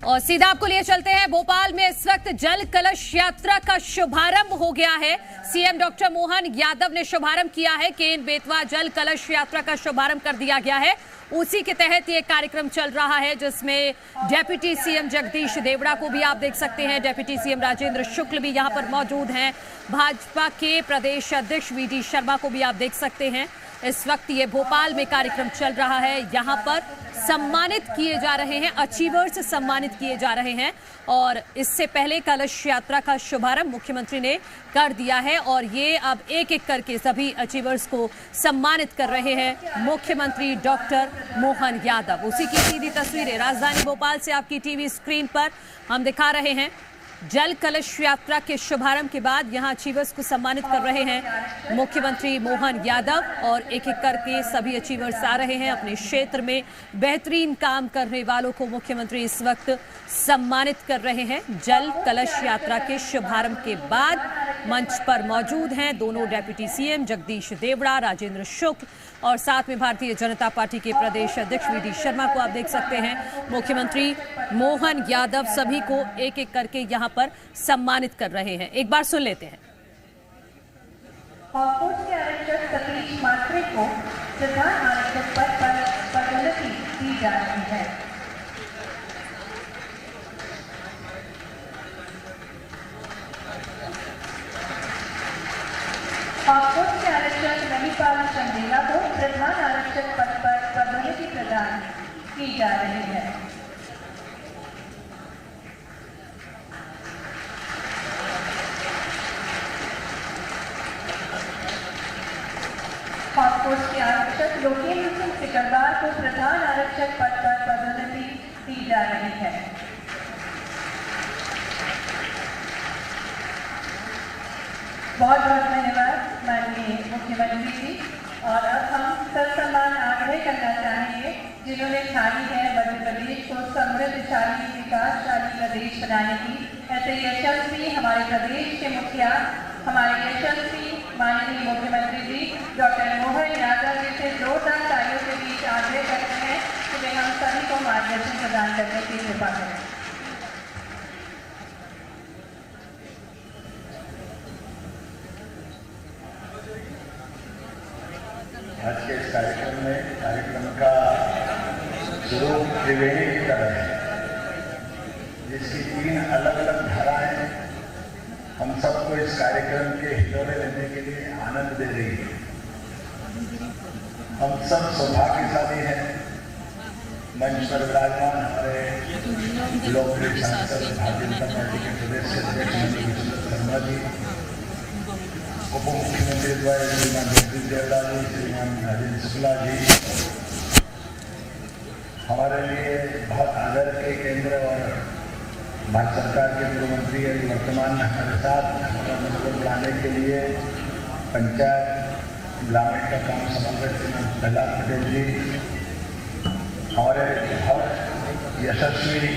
और सीधा आपको लिए चलते हैं। भोपाल में इस वक्त जल कलश यात्रा का शुभारंभ हो गया है। सीएम डॉक्टर मोहन यादव ने शुभारंभ किया है। केन बेतवा जल कलश यात्रा का शुभारंभ कर दिया गया है। उसी के तहत ये कार्यक्रम चल रहा है, जिसमें डेप्यूटी सीएम जगदीश देवड़ा को भी आप देख सकते हैं। डेप्यूटी सीएम राजेंद्र शुक्ल भी यहां पर मौजूद हैं। भाजपा के प्रदेश अध्यक्ष वीडी शर्मा को भी आप देख सकते हैं। इस वक्त ये भोपाल में कार्यक्रम चल रहा है। यहाँ पर सम्मानित किए जा रहे हैं, अचीवर्स सम्मानित किए जा रहे हैं। और इससे पहले कलश यात्रा का शुभारंभ मुख्यमंत्री ने कर दिया है और ये अब एक एक करके सभी अचीवर्स को सम्मानित कर रहे हैं मुख्यमंत्री डॉक्टर मोहन यादव। उसी की सीधी तस्वीरें राजधानी भोपाल से आपकी टीवी स्क्रीन पर हम दिखा रहे हैं। जल कलश यात्रा के शुभारंभ के बाद यहां अचीवर्स को सम्मानित कर रहे हैं मुख्यमंत्री मोहन यादव और एक एक करके सभी अचीवर्स आ रहे हैं। अपने क्षेत्र में बेहतरीन काम करने वालों को मुख्यमंत्री इस वक्त सम्मानित कर रहे हैं। जल कलश यात्रा के शुभारंभ के बाद मंच पर मौजूद हैं दोनों डेप्यूटी सीएम जगदीश देवड़ा, राजेंद्र शुक्ल और साथ में भारतीय जनता पार्टी के प्रदेश अध्यक्ष वीडी शर्मा को आप देख सकते हैं। मुख्यमंत्री मोहन यादव सभी को एक एक करके यहां पर सम्मानित कर रहे हैं। एक बार सुन लेते हैं। हाईकोर्ट के आरक्षक सतीश मात्रे को प्रधान आरक्षक पद पर पदोन्नति दी जा रही है। हाईकोर्ट के आरक्षक मणिपाल चंदेला को प्रधान आरक्षक पद पर पदोन्नति प्रदान की जा रही है। हाईकोर्ट के आरक्षक लोकेन्द्र सिंह सिकरवार को प्रधान आरक्षक पद पर पदोन्नति दी जा रही है। बहुत बहुत धन्यवाद माननीय मुख्यमंत्री जी। और अब हम सत्सम्मान आग्रह करना चाहेंगे जिन्होंने ठानी है मध्य प्रदेश को समृद्धशाली विकासशाली प्रदेश बनाने की। ऐसे यशस्वी हमारे प्रदेश के मुखिया, हमारे यशस्वी माननीय मुख्यमंत्री जी डॉक्टर मोहन यादव जी से जोरदार तालियों के बीच आग्रह करते हैं कि वे हम सभी को मार्गदर्शन प्रदान करने की कृपा करें। आज के इस कार्यक्रम का स्वरूप त्रिवेणी की तरह है, जिसकी 3 अलग अलग धाराएं हम सबको इस कार्यक्रम के हिलोरे लेने के लिए आनंद दे रही है। हम सब सौभाग्यशाली हैं। मंच पर विराजमान हमारे लोकप्रिय सांसद भारतीय जनता पार्टी के प्रदेश अध्यक्ष वीडी शर्मा जी, उप मुख्यमंत्री द्वारा श्रीमान जगदीश देवड़ा जी, श्रीमान राजेंद्र शुक्ला जी, हमारे लिए बहुत आदर के केंद्र और भारत सरकार के पूर्व मंत्री वर्तमान में हमारे साथ हमारा मनोबल बढ़ाने के लिए पंचायत ग्रामीण का काम समन्वयक श्रीमान प्रहलाद पटेल जी, हमारे बहुत यशस्वी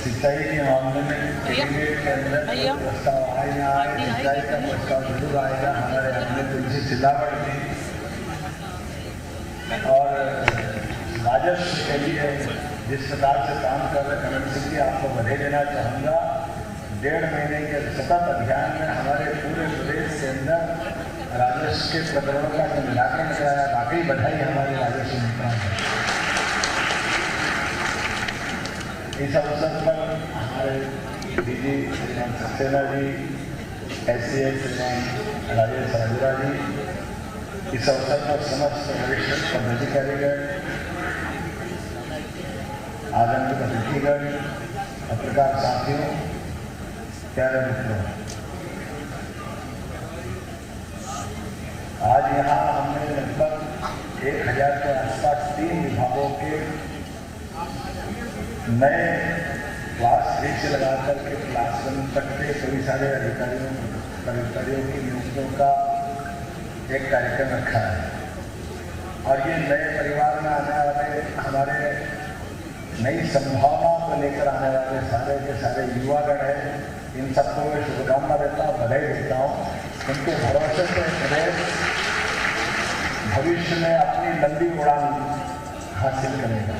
सिंचाई के मामले में कैबिनेट के अंदर प्रस्ताव आए ना आए, सिंचाई का प्रस्ताव जरूर आएगा। हमारे अपने तुलसी सिलावट भी और राजस्व के लिए जिस प्रकार से काम कर रहे करण सिंह जी, आपको बधाई देना चाहूँगा। 1.5 महीने के सतत अभियान में हमारे पूरे प्रदेश के अंदर राजस्व के प्रकरणों का जो निराकरण कराया, वाकई बधाई हमारे राजस्व मंत्रालय है। इस अवसर पर हमारे डीजी श्रीमान सक्सेना जी, SCS श्रीमान राजेश राजुरा जी, इस अवसर पर समस्त वरिष्ठ पदाधिकारीगण, आदरणीय अतिथिगण, पत्रकार साथियों, प्यारे मित्रों, आज यहाँ हमने लगभग 1000 के आसपास 3 विभागों के नए क्लास 3 से लगाकर के क्लास 1 तक के सभी सारे कर्मचारियों की नियुक्तियों का एक कार्यक्रम रखा है। और ये नए परिवार में आने वाले हमारे नई संभावनाओं को लेकर आने वाले सारे के सारे युवागण हैं। इन सबको मैं शुभकामना देता हूँ, बधाई देता हूँ। उनके भरोसे से प्रदेश भविष्य में अपनी लंबी उड़ान हासिल करेगा।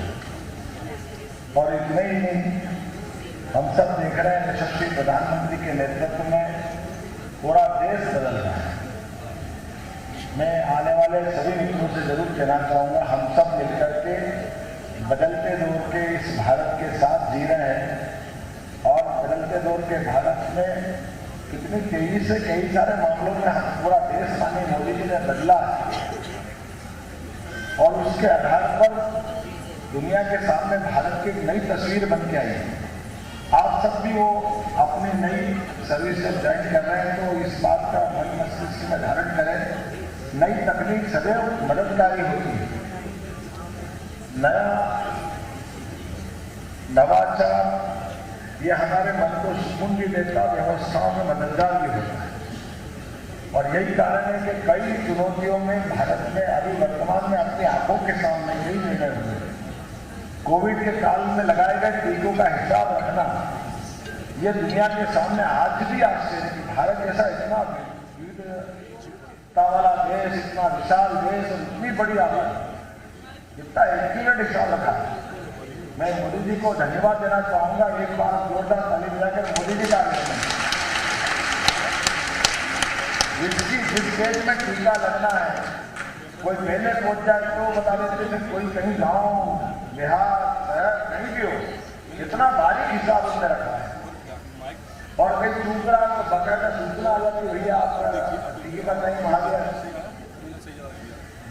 और इतना ही नहीं, हम सब देख रहे हैं यशस्वी प्रधानमंत्री के नेतृत्व में पूरा देश बदल रहा है। मैं आने वाले सभी मित्रों से जरूर कहना चाहूँगा, हम सब मिलकर के बदलते दौर के इस भारत के साथ जी रहे हैं और बदलते दौर के भारत में कितनी तेजी से कई सारे मामलों में हम पूरा देश माननीय मोदी जी ने बदला है और उसके आधार पर दुनिया के सामने भारत की एक नई तस्वीर बन के आई है। आप सब भी वो अपनी नई सर्विस जब ज्वाइन कर रहे हैं तो इस बात का मन मस्तिष्क में धारण करें, नई तकनीक सदैव मददगारी होती है। नया नवाचार ये हमारे मन को सुकून भी देता, व्यवस्थाओं में मददगार भी होता है और यही कारण है कि कई चुनौतियों में भारत में अभी वर्तमान में अपनी आंखों के सामने यही निर्णय हुए। कोविड के काल में लगाए गए टीकों का हिसाब रखना, ये दुनिया के सामने आज भी आश्चर्य कि भारत जैसा इतना विविधता वाला देश, इतना विशाल देश और इतनी बड़ी आबादी, इतना एक्यूरेट हिसाब रखा। मैं मोदी जी को धन्यवाद देना चाहूंगा। एक बार जोरदार ताली बजाकर मोदी जी का जिस देश में टीका लगना है, कोई पहले पहुंच जाए तो बता देते थे, कोई कहीं गांव बिहार शहर कहीं भी हो, इतना बारीक हिसाब उसने रखा है और कहीं चूक रहा तो बकायदा सूचना आ जाती, भैया आप टीके का नहीं बढ़ा दिया।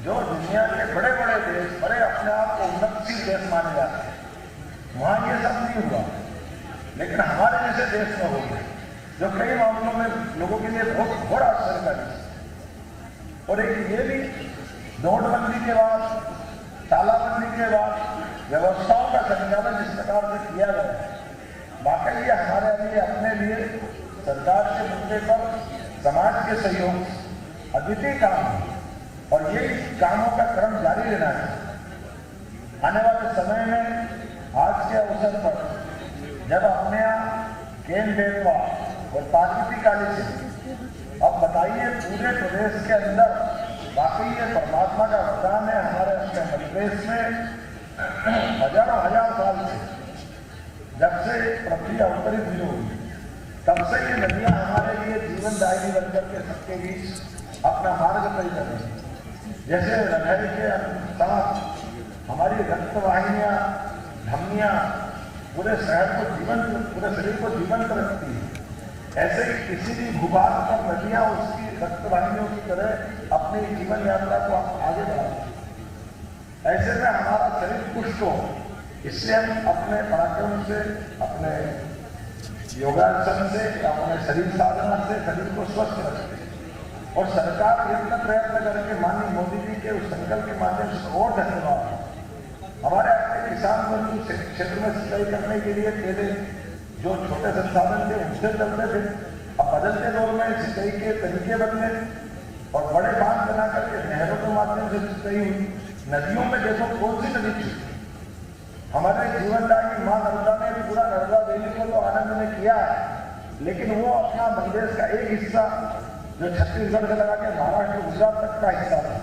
जो दुनिया के बड़े बड़े देश, बड़े अपने आप को उन्नतशील देश माने जाते हैं, वहां ये सब नहीं हुआ, लेकिन हमारे जैसे देश में हो गया, जो कई मामलों में लोगों के लिए बहुत बड़ा आश्चर्यकारी। और एक ये भी नोटबंदी के बाद, तालाबंदी के बाद व्यवस्थाओं का संचालन जिस प्रकार से किया गया, वाकई ये हमारे लिए अपने लिए सरकार के मुद्दे पर समाज के सहयोग अद्वितीय काम है और ये कामों का क्रम जारी रहना है। आने वाले समय में आज के अवसर पर जब अपने यहाँ केन बेतवा और पार्वती काली से, अब बताइए पूरे प्रदेश के अंदर वाकई ये परमात्मा का वरदान है। हमारे अपने मध्यप्रदेश में हजारों हजार साल से, जब से पृथ्वी अवतरित हुई होगी, तब से ये नदियां हमारे लिए जीवनदायिनी बनकर के सबके बीच अपना मार्ग तय कर रही है। जैसे हृदय के साथ हमारी रक्तवाहिनियां, धमनियां पूरे शहर को जीवंत, पूरे शरीर को जीवंत रखती है, ऐसे ही किसी भी भूभाग पर नदियां उसकी रक्तवाहिनियों की तरह अपनी जीवन यात्रा को आगे बढ़ाती है। ऐसे में हमारा शरीर पुष्ट हो, इसलिए हम अपने पराक्रम से, अपने योगासन से, अपने शरीर साधना से शरीर को स्वस्थ रखते हैं और सरकार इतना प्रयत्न करके माननीय मोदी जी के उस संकल्प के माध्यम से और धन्यवाद। हमारे अपने किसान बंधु क्षेत्र में सिंचाई करने के लिए पहले जो छोटे संसाधन थे उनसे चलते थे, अब बदलते दौर में सिंचाई के तरीके बदले और बड़े बांध बना करके नहरों के माध्यम से सिंचाई हुई। नदियों में देखो कौन सी नदी थी, हमारे जीवनदायी मां नर्मदा ने पूरा नर्मदा देवी को तो आनंद में किया है, लेकिन वो अपना प्रदेश का एक हिस्सा जो छत्तीसगढ़ से लगा के महाराष्ट्र गुजरात तक का हिस्सा था,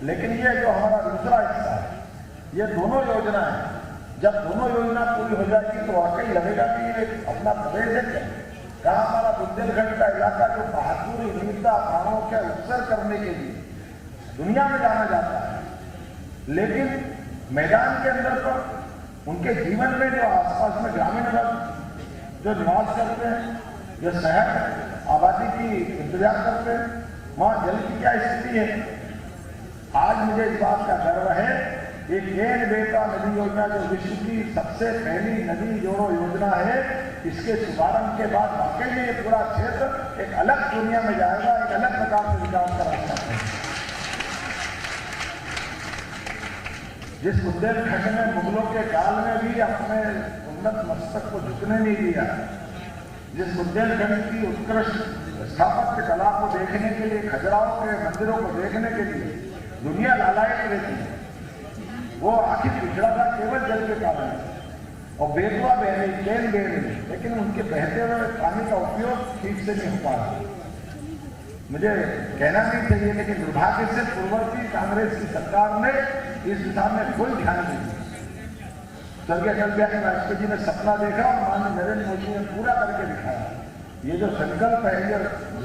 लेकिन ये जो हमारा दूसरा हिस्सा है, ये दोनों योजना है। जब दोनों योजना पूरी हो जाएगी तो वाकई लगेगा कि ये अपना प्रदेश है। कहा हमारा बुंदेलखंड का इलाका जो बहादुरी, वीरता, प्राणों के उत्सर्ग करने के लिए दुनिया में जाना जाता है, लेकिन मैदान के अंदर पर उनके जीवन में जो आसपास में ग्रामीण लोग जो निवास करते हैं, जो शहर आबादी की इंतजार करते हैं, वहां जल की क्या स्थिति है। आज मुझे इस बात का गर्व है, ये केन बेतवा नदी योजना जो विश्व की सबसे पहली नदी जोड़ो योजना है, इसके शुभारंभ के बाद वाकई में ये पूरा क्षेत्र एक अलग दुनिया में जाएगा, एक अलग प्रकार से विकास का रास्ता है। जिस बुंदेलखंड में मुगलों के काल में भी अपने उन्नत मस्तक को झुकने नहीं दिया, जिस बुंदेलखंड की उत्कृष्ट स्थापत्य कला को देखने के लिए, खजुराहो के मंदिरों को देखने के लिए दुनिया लालायित रहती है, वो आखिर पिछड़ा था केवल जल के कारण। और बेतवा बह रही, केन बह रही, लेकिन उनके बहते हुए पानी का उपयोग ठीक से नहीं हो पा रहा। मुझे कहना नहीं चाहिए, लेकिन दुर्भाग्य से पूर्ववर्ती कांग्रेस की सरकार ने इस दिशा में कोई ध्यान नहीं दिया। स्वर्गीय अटल बिहारी वाजपेयी जी ने सपना देखा और माननीय नरेंद्र मोदी ने पूरा करके दिखाया। ये जो संकल्प है, ये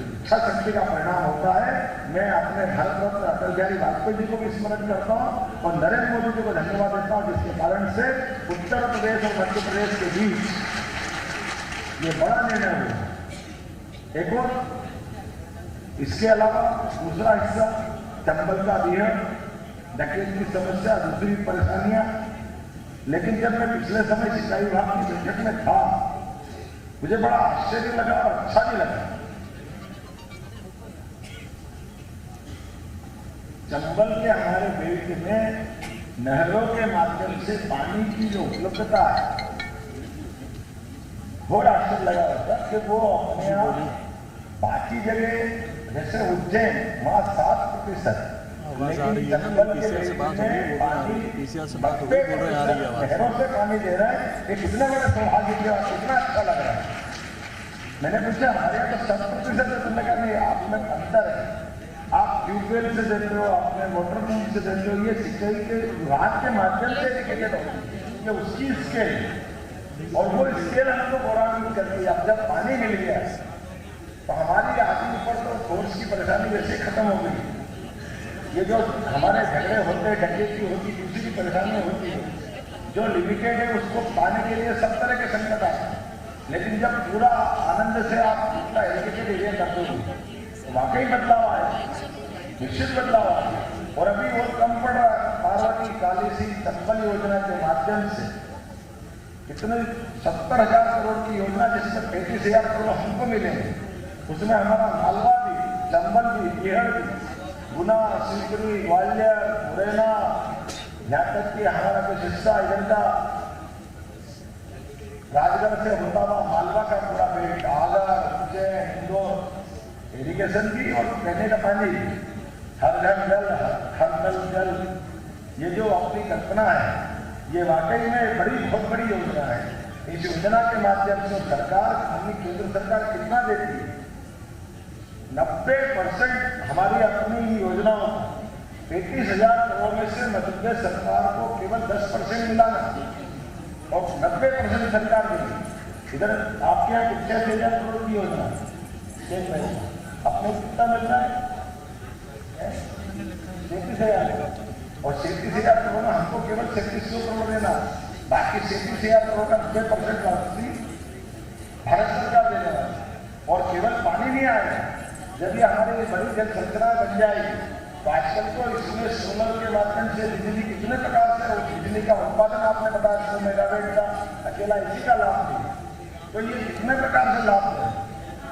इच्छा शक्ति का परिणाम होता है। मैं अपने भारत रत्न अटल बिहारी वाजपेयी जी को भी स्मरण करता हूँ और नरेंद्र मोदी जी को धन्यवाद देता हूँ, जिसके कारण से उत्तर प्रदेश और मध्य प्रदेश के बीच ये बड़ा निर्णय हुआ। एक और इसके अलावा दूसरा हिस्सा चंबल का भी है, डकैती की समस्या, दूसरी परेशानियां। लेकिन जब मैं पिछले समय सिंचाई विभाग की बैठक में था, मुझे बड़ा आश्चर्य लगा और अच्छा भी लगा। चंबल के हमारे बेल्ट में नहरों के माध्यम से पानी की जो उपलब्धता है, थोड़ा आश्चर्य लगा होता कि वो अपने आप बाकी जगह जैसे उज्जैन वहां 7%, लेकिन चंबल के बेल्ट में पानी 90% नहरों से पानी दे रहा है। ये कितना बड़ा सौभाग्य की बात, कितना अच्छा लग रहा है। मैंने पूछा हमारे यहाँ तो 7% है, तुमने कहा नहीं, आप में अंतर है। आप ट्यूबवेल से देते हो, आपने मोटर पंप से देते हो, ये सिंचाई के विभाग के माध्यम से एडिकेटेड हो, ये उसकी स्केल और वो स्केल हमको गौरवान्वित करती है। अब जब पानी मिल गया तो हमारी आदमी पर तो फोर्स की परेशानी वैसे खत्म हो गई। ये जो हमारे झगड़े होते, डकैती होती, दूसरी परेशानी होती है, जो लिमिटेड है उसको पाने के लिए सब तरह के संकट आते हैं। लेकिन जब पूरा आनंद से आप पूरा एजुकेटेड एरिया कर दोगे तो वाकई बदलाव आए, निश्चित बदलाव आए। और अभी वो कम पड़ रहा है, पार्वती कालीसी चंबल योजना के माध्यम से कितने 70,000 करोड़ की योजना, जिसमें 35,000 करोड़ हमको मिलेंगे। उसमें हमारा मालवा भी, चंबल भी, बिहार भी, गुना, शिवपुरी, ग्वालियर, मुरैना, यहाँ तक कि हमारा कुछ हिस्सा इधर का राजगढ़ से होता हुआ मालवा का पूरा बेल्ट, आगरा, उज्जैन, इंदौर, इरिगेशन भी और पीने का पानी, हर घर जल, हर नल जल, ये जो अपनी कल्पना है, ये वाकई में बहुत बड़ी योजना है। इस योजना के माध्यम से सरकार, अपनी केंद्र सरकार कितना देती है, 90% हमारी अपनी योजनाओं, 35,000 करोड़ में से मध्य प्रदेश सरकार को केवल 10% मिला और 90% सरकार देगी। इधर आपके यहाँ 65,000 करोड़ की योजना अपने कितना मिल रहा है, 37,000 और 37,000 करोड़ में हमको केवल 3700 करोड़ देना, बाकी 37,000 करोड़ का 90% वापसी भारत सरकार देने वाली। और केवल पानी नहीं आएगा, जब ये हमारी बड़ी जल संरचना बन जाएगी तो आजकल तो इसमें सोलर के माध्यम से बिजली कितने प्रकार से, बिजली का उत्पादन आपने बताया 100 मेगावाट का, अकेला इसी का लाभ है। तो ये कितने प्रकार से लाभ है,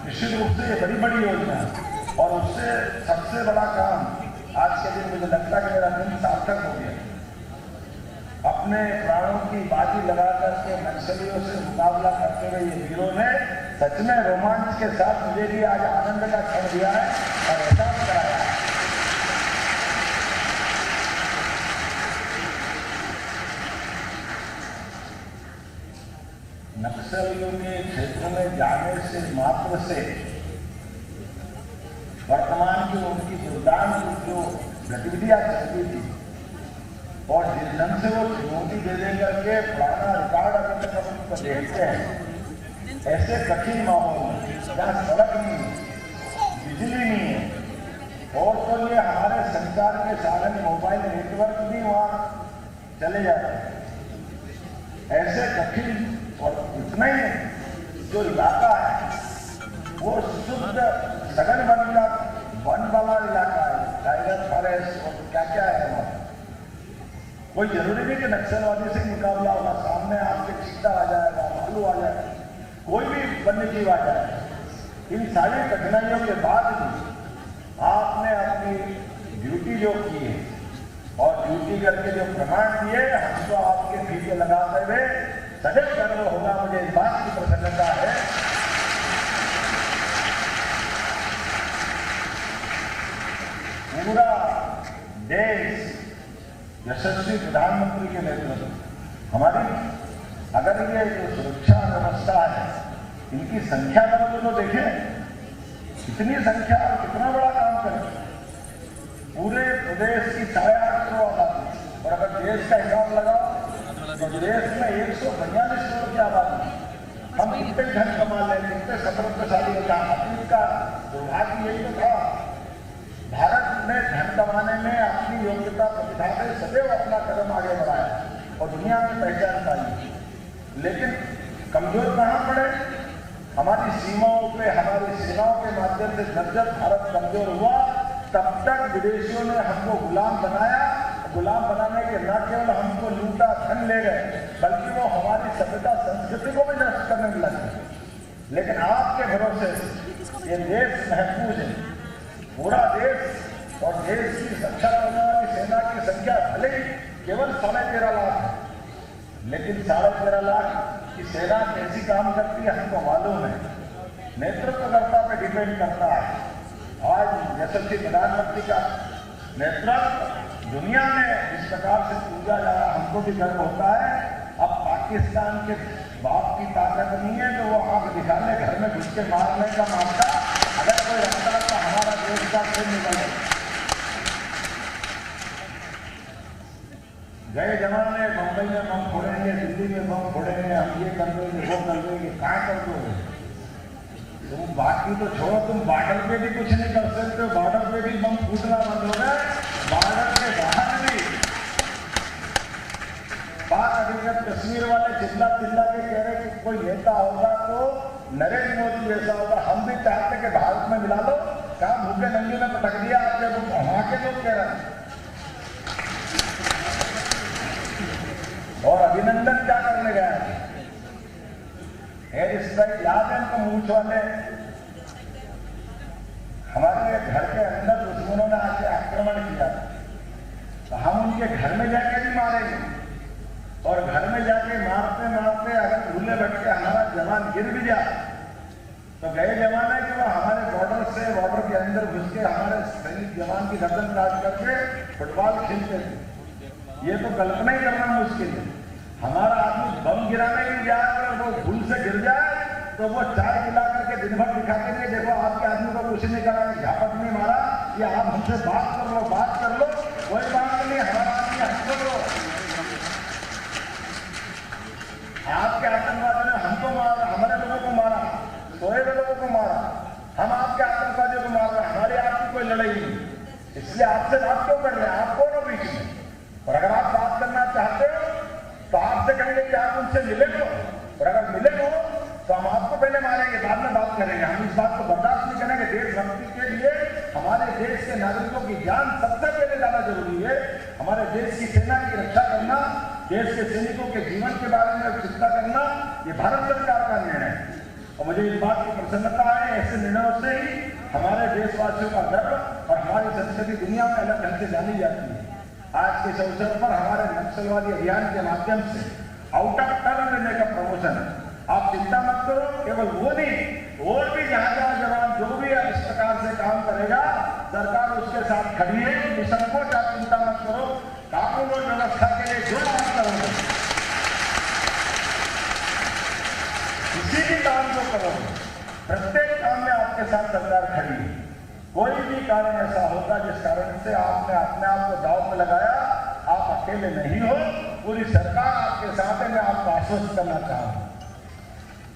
निश्चित रूप से ये बड़ी योजना है। और उससे सबसे बड़ा काम आज के दिन मुझे लगता है कि मेरा दिन सार्थक हो गया। अपने प्राणों की बाजी लगा करके नक्सलियों से मुकाबला करते हुए ये वीरों ने सच में रोमांच के साथ मुझे भी आज आनंद का क्षण दिया है और एहसास कराया। नक्सलियों के क्षेत्र में जाने से मात्र से वर्तमान की उनकी दुर्दांत जो गतिविधियां चलती थी और जिस ढंग से वो चुनौती दे करके पुराना रिकॉर्ड अगर तक हम उनको देखते हैं, ऐसे कठिन माहौल में जहाँ सड़क नहीं है, बिजली नहीं है और तो ये हमारे संचार के साधन मोबाइल नेटवर्क भी वहाँ चले जाते हैं। ऐसे कठिन और इतना ही जो इलाका है वो शुद्ध सघन वन वाला इलाका है, टाइगर फॉरेस्ट और क्या क्या है हमारा। कोई जरूरी नहीं कि नक्सलवादी से मुकाबला होगा, सामने आपके चीता आ जाएगा, भालू आ जाएगा, कोई भी वन्य जीव आ जाएगा। इन सारी कठिनाइयों के बाद भी आपने अपनी ड्यूटी जो की है और ड्यूटी करके जो प्रमाण दिए, हमको आपके पीछे लगाते हुए सदैव गर्व होगा। मुझे इस बात की प्रसन्नता है पूरा देश यशस्वी प्रधानमंत्री के नेतृत्व हमारी, अगर ये जो सुरक्षा व्यवस्था है इनकी संख्या तो देखें कितनी संख्या और कितना बड़ा काम करें। पूरे प्रदेश की 8.5 करोड़ आबादी और अगर देश का हिसाब लगाओ तो देश में 142 करोड़ की आबादी, हम कितने धन कमा लें, कितने समृद्धशाली हो जाए। अतीत का दुर्भाग्य यही तो था, भारत ने धन कमाने में अपनी योग्यता प्रतिभा से सदैव अपना कदम आगे बढ़ाया और दुनिया में पहचान पाई, लेकिन कमजोर कहाँ पड़े? हमारी सीमाओं पे, हमारी सेनाओं के माध्यम से जब जब भारत कमजोर हुआ, तब तक विदेशियों ने हमको गुलाम बनाया। गुलाम बनाने के न केवल हमको लूटा, धन ले गए, बल्कि वो हमारी सभ्यता संस्कृति को भी नष्ट करने में लगे। लेकिन आपके भरोसे ये देश महफूज है, पूरा देश, और देश की रक्षा करने वाली सेना की संख्या भले ही केवल 13.5 लाख है, लेकिन 13.5 लाख की सेना कैसी काम करती है हमको मालूम है। नेतृत्वकर्ता पे डिपेंड करता है। आज यशस्वी प्रधानमंत्री का नेतृत्व दुनिया में इस प्रकार से पूजा जा रहा, हमको भी गर्व होता है। अब पाकिस्तान के बाप की ताकत नहीं है तो वो आंख दिखाने घर में घुस के मारने का मामला, अगर कोई रखता तो हमारा देश का फिर निकल गए जमाने मुंबई में बम फोड़ेंगे, दिल्ली में बम फोड़ेंगे, हम ये कर देंगे, वो कर देंगे, कहाँ कर दोगे? तुम बाकी तो छोड़ो, तुम बॉर्डर पे भी कुछ नहीं कर सकते हो। बॉर्डर पे भी बम फूटना बंद हो गया, बॉर्डर के बाहर भी। बात अधिकृत कश्मीर वाले चिल्ला चिल्ला के कह रहे कि कोई नेता होगा तो नरेंद्र मोदी जैसा होगा। हम भी चाहते कि भारत में मिला लो, कहा भूखे नंगे में पटक दिया आपने, वहां के लोग कह रहे हैं। और अभिनंदन क्या करने गया है? एयर स्ट्राइक याद है उनको, मूछ वाले हमारे घर के अंदर दुश्मनों ने आके आक्रमण किया, तो हम उनके घर में जाके भी मारेंगे। और घर में जाके मारते मारते अगर भूले भटके हमारा जवान गिर भी जाए तो गए जवान है कि वो हमारे बॉर्डर के अंदर घुस के हमारे सैनिक जवान की गर्दन काट करके फुटबॉल खेलते थे। ये तो कल्पना ही करना मुश्किल है। हमारा आदमी बम गिराने के लिए जाए और वो भूल से गिर जाए तो वो चाय पिला करके दिन भर दिखाते रहे, देखो आपके आदमी को कुछ नहीं करा, झापट नहीं मारा, या आप हमसे बात कर लो, बात कर लो। कोई बात नहीं, हमारा आदमी हमको दो। आपके आतंकवादियों ने हमको मारा, हमारे लोगों को मारा, सोए हुए लोगों को मारा, हम आपके आतंकवादियों को मार रहे हैं। हमारी आपकी कोई लड़ाई नहीं, इसलिए आपसे बात क्यों कर रहे हैं? आप कौन हो बीच में? और अगर आप बात करना चाहते हो तो आपसे कहेंगे कि आप उनसे मिले हो, और अगर मिले हो तो हम आपको पहले मारेंगे, बाद में बात करेंगे। हम इस बात को बर्दाश्त नहीं करेंगे। देशभक्ति के लिए हमारे देश के नागरिकों की जान सबसे पहले ज्यादा जरूरी है। हमारे देश की सेना की रक्षा करना, देश के सैनिकों के जीवन के बारे में चिंता करना, ये भारत सरकार का निर्णय है। और मुझे इस बात की प्रसन्नता है, ऐसे निर्णयों से ही हमारे देशवासियों का गर्व और हमारी संस्कृति दुनिया में अलग ढंग से जानी जाती है। आज के इस अवसर पर हमारे नक्सलवादी अभियान के माध्यम से आउट ऑफ टर्न लेने का प्रमोशन है। आप चिंता मत करो, केवल वो नहीं, और भी जहां जहां जवान जो भी इस प्रकार से काम करेगा, सरकार उसके साथ खड़ी है। निसंकोच आप चिंता मत करो, कानून और व्यवस्था के लिए जो काम करोगे, किसी भी काम को करोगे, प्रत्येक काम में आपके साथ सरकार खड़ी है। कोई भी कारण ऐसा होगा जिस कारण से आपने अपने आप को दांव में लगाया, आप अकेले नहीं हो, पूरी सरकार आपके साथ है। मैं आपको आश्वस्त करना चाहूंगा।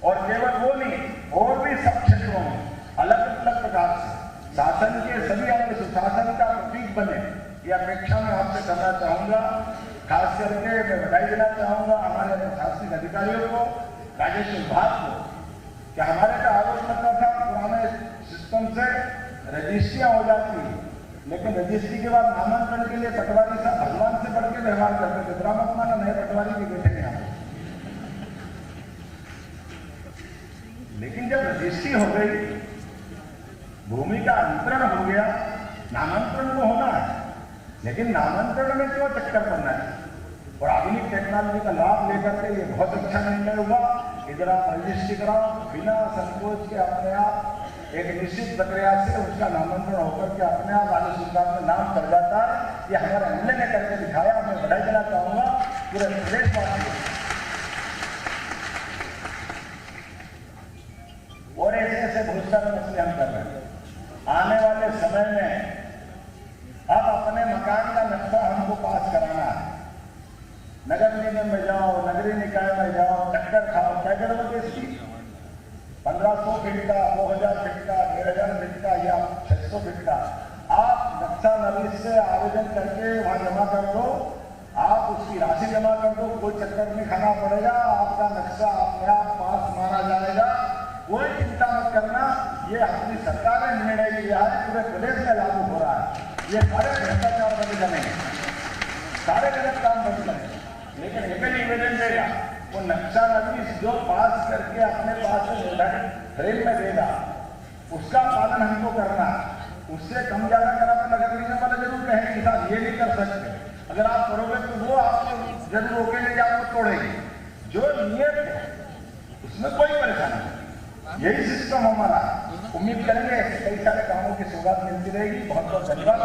और केवल वो नहीं, और भी सब क्षेत्रों में अलग अलग प्रकार से शासन के सभी आपके सुशासन का प्रतीक बने, यह अपेक्षा मैं आपसे करना चाहूंगा। खास करके मैं बधाई देना चाहूंगा हमारे प्रशासनिक अधिकारियों को, राजस्व विभाग को, कि हमारे का आरोप लगता था पुराने सिस्टम से रजिस्ट्रियां हो जाती है, लेकिन रजिस्ट्री के बाद नामांकन के लिए पटवारी साहब भगवान से बढ़ के व्यवहार करते थे। बुरा मत मानो, नए पटवारी के बेटे नहीं आते। लेकिन जब रजिस्ट्री हो गई, भूमि का अंतरण हो गया, नामांतरण तो होना है, लेकिन नामांतरण में क्यों चक्कर करना है? और आधुनिक टेक्नोलॉजी का लाभ लेकर के ये बहुत अच्छा निर्णय हुआ। इधर आप रजिस्ट्री कराओ, बिना संकोच के अपने आप एक निश्चित प्रक्रिया से उसका नामांतरण होकर के अपने आप राज्य सरकार में नाम चढ़ जाता है। ये हमारे एमएलए ने करके दिखाया। मैं बधाई देना चाहूंगा पूरे प्रदेशवासियों को। और ऐसे बहुत सारे मसले हम कर रहे हैं। आने वाले समय में अब अपने मकान का नक्शा हमको पास कराना है। नगर निगम में जाओ, 1500 फीट का, 2000 फीट का, 1000 फीट का या 600 फीट का, आप नक्शा नवीस से आवेदन करके वहां जमा कर दो, आप उसकी राशि जमा कर दो, कोई चक्कर नहीं खाना पड़ेगा, आपका नक्शा अपने आप पास माना जाएगा, कोई चिंता मत करना। ये अपनी सरकार ने निर्णय लिया है, पूरे प्रदेश में लागू हो रहा है। ये सारे भ्रष्टाचार बंद करेंगे, सारे गलत काम बंद करेंगे। लेकिन एक निवेदन देगा, वो नक्शा नवीस जो पास करके अपने पास से निर्धारित फ्रेम में देगा, उसका पालन हमको करना। उससे कम ज्यादा करा तो नगर निगम वाले जरूर कहेंगे साहब ये नहीं कर सकते, अगर आप करोगे तो वो आपको जरूर रोकेंगे या आपको तोड़ेंगे। जो नियत है उसमें कोई परेशानी नहीं, यही सिस्टम हमारा। उम्मीद करेंगे ऐसे कई सारे कामों की शुरुआत मिलती रहेगी। बहुत बहुत धन्यवाद।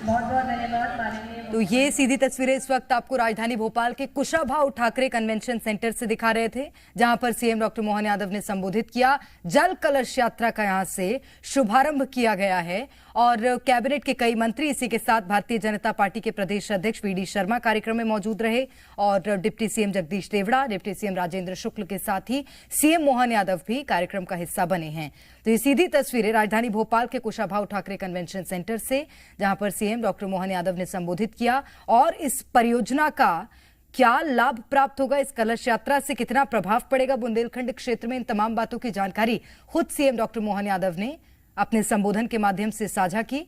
बहुत बहुत धन्यवाद माननीय। तो ये सीधी तस्वीरें इस वक्त आपको राजधानी भोपाल के कुशाभाऊ ठाकरे कन्वेंशन सेंटर से दिखा रहे थे, जहां पर सीएम डॉक्टर मोहन यादव ने संबोधित किया। जल कलश यात्रा का यहां से शुभारंभ किया गया है और कैबिनेट के कई मंत्री, इसी के साथ भारतीय जनता पार्टी के प्रदेश अध्यक्ष वी डी शर्मा कार्यक्रम में मौजूद रहे और deputy CM Jagdish Devda, deputy CM Rajendra Shukla के साथ ही सीएम मोहन यादव भी कार्यक्रम का हिस्सा बने हैं। तो ये सीधी तस्वीरें राजधानी भोपाल के कुशाभाऊ ठाकरे कन्वेंशन सेंटर से, जहां पर सीएम डॉक्टर मोहन यादव ने संबोधित किया और इस परियोजना का क्या लाभ प्राप्त होगा, इस कलश यात्रा से कितना प्रभाव पड़ेगा बुंदेलखंड क्षेत्र में, इन तमाम बातों की जानकारी खुद सीएम डॉक्टर मोहन यादव ने अपने संबोधन के माध्यम से साझा की।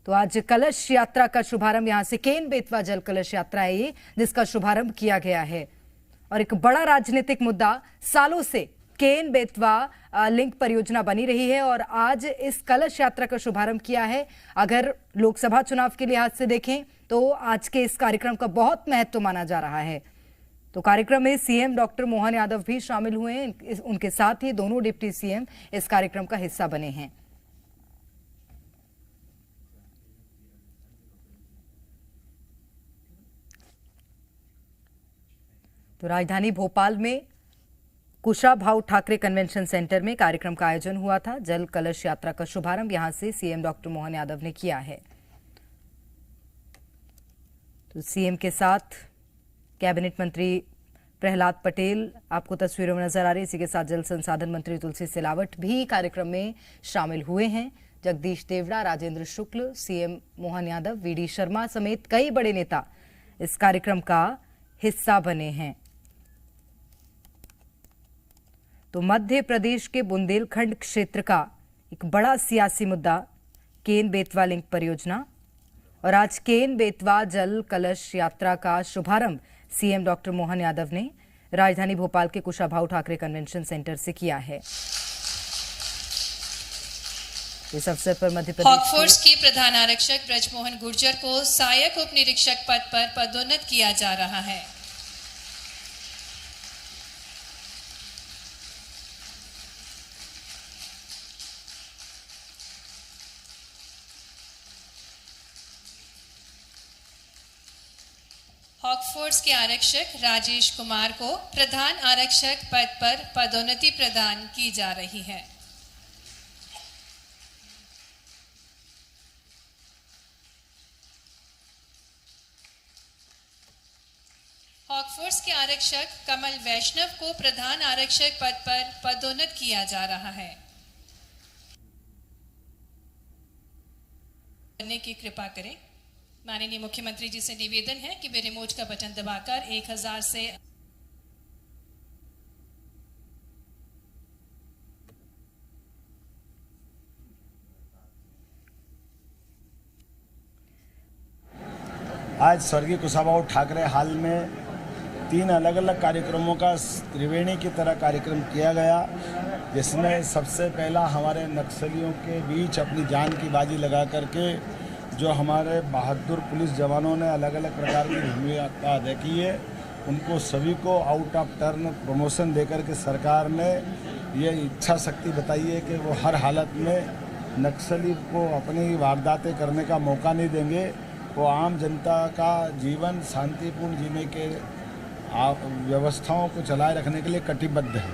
तो आज कलश यात्रा का शुभारंभ यहां से केन बेतवा जल कलश यात्रा है ये, जिसका शुभारंभ किया गया है। और एक बड़ा राजनीतिक मुद्दा, सालों से केन बेतवा लिंक परियोजना बनी रही है और आज इस कलश यात्रा का शुभारंभ किया है। अगर लोकसभा चुनाव के लिहाज से देखें तो आज के इस कार्यक्रम का बहुत महत्व माना जा रहा है। तो कार्यक्रम में सीएम डॉक्टर मोहन यादव भी शामिल हुए हैं, उनके साथ ही दोनों डिप्टी सीएम इस कार्यक्रम का हिस्सा बने हैं। तो राजधानी भोपाल में कुशाभाऊ ठाकरे कन्वेंशन सेंटर में कार्यक्रम का आयोजन हुआ था। जल कलश यात्रा का शुभारंभ यहां से सीएम डॉक्टर मोहन यादव ने किया है। तो सीएम के साथ कैबिनेट मंत्री प्रहलाद पटेल आपको तस्वीरों में नजर आ रही है। इसी के साथ जल संसाधन मंत्री तुलसी सिलावट भी कार्यक्रम में शामिल हुए हैं। Jagdish Devda, Rajendra Shukla, CM Mohan Yadav, V D Sharma समेत कई बड़े नेता इस कार्यक्रम का हिस्सा बने हैं। तो मध्य प्रदेश के बुंदेलखंड क्षेत्र का एक बड़ा सियासी मुद्दा केन बेतवा लिंक परियोजना, और आज केन बेतवा जल कलश यात्रा का शुभारंभ सीएम डॉक्टर मोहन यादव ने राजधानी भोपाल के कुशाभाऊ ठाकरे कन्वेंशन सेंटर से किया है। इस अवसर पर मध्य प्रदेश हॉकफोर्स के प्रधान आरक्षक ब्रजमोहन गुर्जर को सहायक उप निरीक्षक पद पर पदोन्नत किया जा रहा है। हॉकफोर्स के आरक्षक राजेश कुमार को प्रधान आरक्षक पद पर पदोन्नति प्रदान की जा रही है। हॉकफोर्स के आरक्षक कमल वैष्णव को प्रधान आरक्षक पद पर पदोन्नत किया जा रहा है। करने की कृपा करें। माननीय मुख्यमंत्री जी से निवेदन है कि वे रिमोट का बटन दबाकर 1000 से आज स्वर्गीय कुशाभाऊ ठाकरे हाल में 3 अलग अलग कार्यक्रमों का त्रिवेणी की तरह कार्यक्रम किया गया, जिसमें सबसे पहला हमारे नक्सलियों के बीच अपनी जान की बाजी लगा करके जो हमारे बहादुर पुलिस जवानों ने अलग अलग प्रकार की भूमिका अदा की है, उनको सभी को आउट ऑफ टर्न प्रमोशन देकर के सरकार ने ये इच्छा शक्ति बताई है कि वो हर हालत में नक्सली को अपनी वारदातें करने का मौका नहीं देंगे। वो आम जनता का जीवन शांतिपूर्ण जीने के व्यवस्थाओं को चलाए रखने के लिए कटिबद्ध है।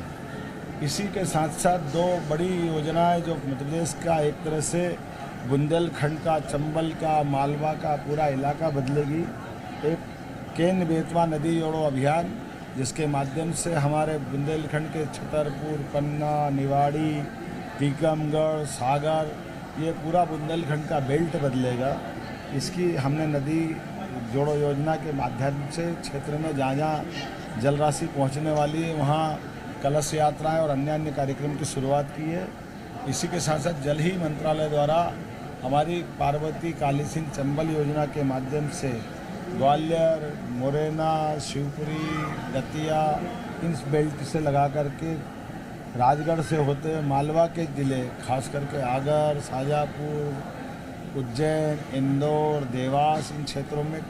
इसी के साथ साथ 2 बड़ी योजनाएं जो मध्य प्रदेश का एक तरह से बुंदेलखंड का, चंबल का, मालवा का पूरा इलाका बदलेगी। एक केन बेतवा नदी जोड़ो अभियान, जिसके माध्यम से हमारे बुंदेलखंड के छतरपुर, पन्ना, निवाड़ी, टीकमगढ़, सागर, ये पूरा बुंदेलखंड का बेल्ट बदलेगा। इसकी हमने नदी जोड़ो योजना के माध्यम से क्षेत्र में जहाँ जहाँ जल राशि पहुँचने वाली है वहाँ कलश यात्राएं और अन्य कार्यक्रम की शुरुआत की है। इसी के साथ साथ जल ही मंत्रालय द्वारा हमारी पार्वती काली सिंध चंबल योजना के माध्यम से ग्वालियर, मुरैना, शिवपुरी, दतिया, इन बेल्ट से लगा करके राजगढ़ से होते मालवा के ज़िले, खास करके आगर, शाजापुर, उज्जैन, इंदौर, देवास, इन क्षेत्रों में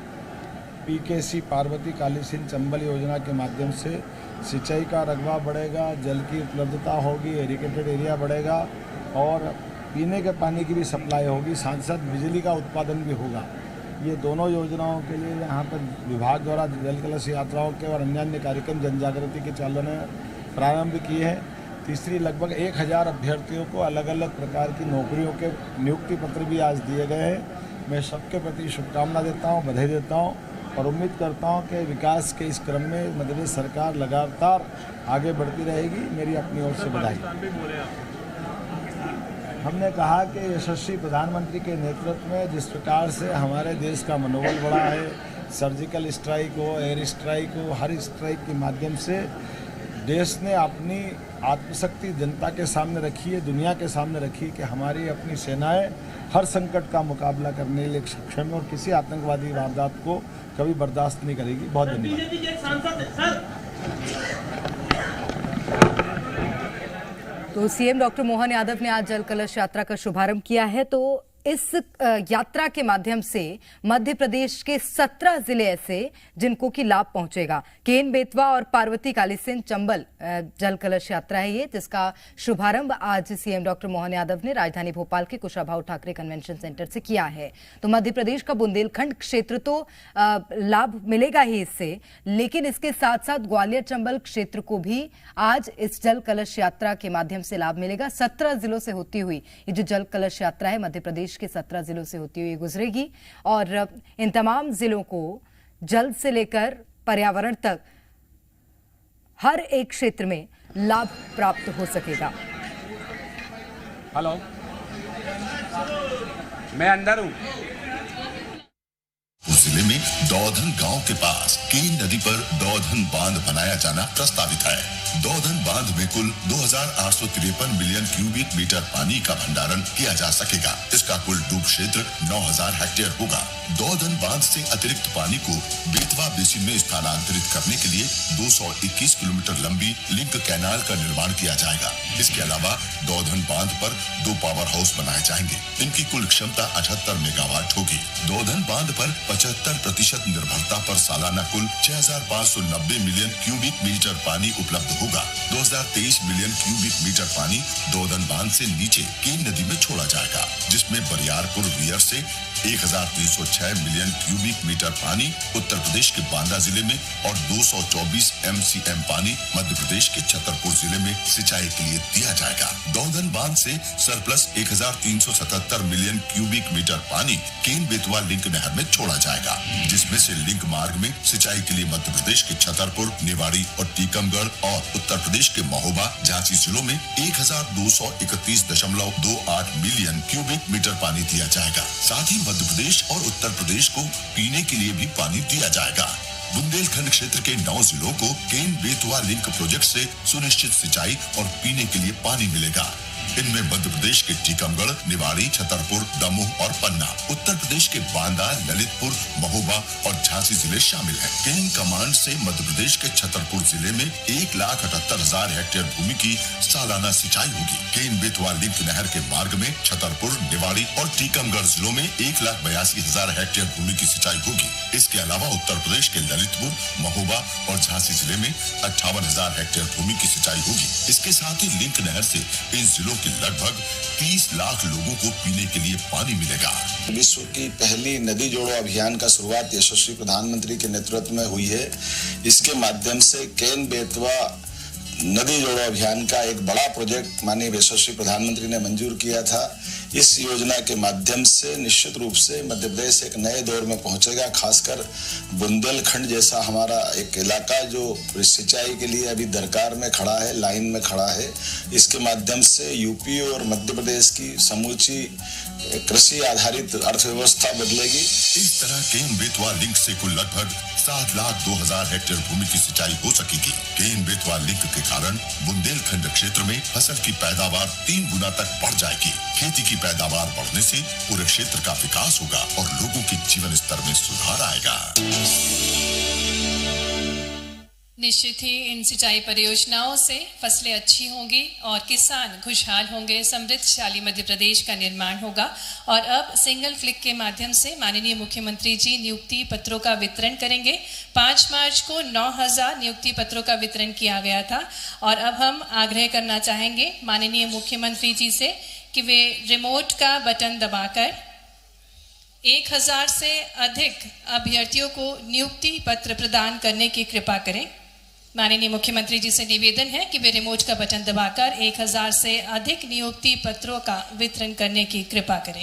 PKC पार्वती काली सिंध चंबल योजना के माध्यम से सिंचाई का रकबा बढ़ेगा, जल की उपलब्धता होगी, इरिगेटेड एरिया बढ़ेगा और पीने के पानी की भी सप्लाई होगी, साथ साथ बिजली का उत्पादन भी होगा। ये दोनों योजनाओं के लिए यहाँ पर विभाग द्वारा जल कलश यात्राओं के और अन्य कार्यक्रम जन जागृति के चालू ने प्रारंभ किए हैं। तीसरी लगभग 1000 अभ्यर्थियों को अलग अलग प्रकार की नौकरियों के नियुक्ति पत्र भी आज दिए गए हैं। मैं सबके प्रति शुभकामना देता हूँ, बधाई देता हूँ और उम्मीद करता हूँ कि विकास के इस क्रम में मध्य प्रदेश सरकार लगातार आगे बढ़ती रहेगी। मेरी अपनी ओर से बधाई। हमने कहा कि यशस्वी प्रधानमंत्री के नेतृत्व में जिस प्रकार से हमारे देश का मनोबल बढ़ा है, सर्जिकल स्ट्राइक हो, एयर स्ट्राइक हो, हर स्ट्राइक के माध्यम से देश ने अपनी आत्मशक्ति जनता के सामने रखी है, दुनिया के सामने रखी है कि हमारी अपनी सेनाएं हर संकट का मुकाबला करने के लिए सक्षम है और किसी आतंकवादी वारदात को कभी बर्दाश्त नहीं करेगी। बहुत धन्यवाद। तो सीएम डॉक्टर मोहन यादव ने आज जल कलश यात्रा का शुभारंभ किया है। तो इस यात्रा के माध्यम से मध्य प्रदेश के 17 जिले ऐसे जिनको की लाभ पहुंचेगा। केन बेतवा और पार्वती काली सिंध चंबल जल कलश यात्रा है ये, जिसका शुभारंभ आज सीएम डॉक्टर मोहन यादव ने राजधानी भोपाल के कुशाभाऊ ठाकरे कन्वेंशन सेंटर से किया है। तो मध्य प्रदेश का बुंदेलखंड क्षेत्र तो लाभ मिलेगा ही इससे, लेकिन इसके साथ साथ ग्वालियर चंबल क्षेत्र को भी आज इस जल कलश यात्रा के माध्यम से लाभ मिलेगा। 17 जिलों से होती हुई ये जो जल कलश यात्रा है मध्य प्रदेश के 17 जिलों से होती हुई गुजरेगी और इन तमाम जिलों को जल से लेकर पर्यावरण तक हर एक क्षेत्र में लाभ प्राप्त हो सकेगा। हेलो, मैं अंदर हूं। जिले में दौधन गांव के पास केन नदी पर दौधन बांध बनाया जाना प्रस्तावित है। दौधन बांध में कुल 2853 मिलियन क्यूबिक मीटर पानी का भंडारण किया जा सकेगा। इसका कुल डूब क्षेत्र 9000 हेक्टेयर होगा। दौधन बांध से अतिरिक्त पानी को बेतवा बेसिन में स्थानांतरित करने के लिए 221 किलोमीटर लंबी लिंक कैनाल का निर्माण किया जाएगा। इसके अलावा दौधन बांध पर 2 पावर हाउस बनाए जाएंगे। इनकी कुल क्षमता 78 मेगावाट होगी। दौधन बांध पर 75% निर्भरता पर सालाना कुल 6590 मिलियन क्यूबिक मीटर पानी उपलब्ध होगा। 2023 मिलियन क्यूबिक मीटर पानी दौधन बांध से नीचे केन नदी में छोड़ा जाएगा, जिसमें बरियारपुर वियर से 1306 मिलियन क्यूबिक मीटर पानी उत्तर प्रदेश के बांदा जिले में और 224 MCM पानी मध्य प्रदेश के छतरपुर जिले में सिंचाई के लिए दिया जाएगा। दौधन बांध से सरप्लस 1377 मिलियन क्यूबिक मीटर पानी केन बेतवा लिंक नहर में छोड़ा जाएगा, जिसमें से लिंक मार्ग में सिंचाई के लिए मध्य प्रदेश के छतरपुर, निवाड़ी और टीकमगढ़ और उत्तर प्रदेश के महोबा, झांसी जिलों में 1231.28 मिलियन क्यूबिक मीटर पानी दिया जाएगा। साथ ही मध्य प्रदेश और उत्तर प्रदेश को पीने के लिए भी पानी दिया जाएगा। बुंदेलखंड क्षेत्र के 9 जिलों को केन बेतवा लिंक प्रोजेक्ट से सुनिश्चित सिंचाई और पीने के लिए पानी मिलेगा। इनमें मध्य प्रदेश के टीकमगढ़, निवाड़ी, छतरपुर, दमोह और पन्ना, उत्तर प्रदेश के बांदा, ललितपुर, महोबा और झांसी जिले शामिल हैं। केन कमांड से मध्य प्रदेश के छतरपुर जिले में 1,78,000 हेक्टेयर भूमि की सालाना सिंचाई होगी। केन बेतवा लिंक नहर के मार्ग में छतरपुर, निवाड़ी और टीकमगढ़ जिलों में 1,82,000 हेक्टेयर भूमि की सिंचाई होगी। इसके अलावा उत्तर प्रदेश के ललितपुर, महोबा और झांसी जिले में 58,000 हेक्टेयर भूमि की सिंचाई होगी। इसके साथ ही लिंक नहर से इन जिलों के लगभग 30 लाख लोगों को पीने के लिए पानी मिलेगा। विश्व की पहली नदी जोड़ो अभियान का शुरुआत यशस्वी प्रधानमंत्री के नेतृत्व में हुई है। इसके माध्यम से केन बेतवा नदी जोड़ो अभियान का एक बड़ा प्रोजेक्ट माननीय यशस्वी प्रधानमंत्री ने मंजूर किया था। इस योजना के माध्यम से निश्चित रूप से मध्य प्रदेश एक नए दौर में पहुंचेगा। खासकर बुंदेलखंड जैसा हमारा एक इलाका जो सिंचाई के लिए अभी दरकार में खड़ा है, लाइन में खड़ा है, इसके माध्यम से यूपी और मध्य प्रदेश की समूची कृषि आधारित अर्थव्यवस्था बदलेगी। इस तरह केन बेतवा लिंक से कुल लगभग 7,02,000 हेक्टेयर भूमि की सिंचाई हो सकेगी। केन बेतवा लिंक के कारण बुंदेलखंड क्षेत्र में फसल की पैदावार 3 गुना तक बढ़ जाएगी। खेती की पैदावार बढ़ने से पूरे क्षेत्र का विकास होगा और लोगों के जीवन स्तर में सुधार आएगा। निश्चित ही इन सिंचाई परियोजनाओं से फसलें अच्छी होंगी और किसान खुशहाल होंगे, समृद्धशाली मध्य प्रदेश का निर्माण होगा। और अब सिंगल क्लिक के माध्यम से माननीय मुख्यमंत्री जी नियुक्ति पत्रों का वितरण करेंगे। 5 मार्च को 9,000 नियुक्ति पत्रों का वितरण किया गया था और अब हम आग्रह करना चाहेंगे माननीय मुख्यमंत्री जी से कि वे रिमोट का बटन दबाकर 1,000 से अधिक अभ्यर्थियों को नियुक्ति पत्र प्रदान करने की कृपा करें। माननीय मुख्यमंत्री जी से निवेदन है कि वे रिमोट का बटन दबाकर 1,000 से अधिक नियुक्ति पत्रों का वितरण करने की कृपा करें।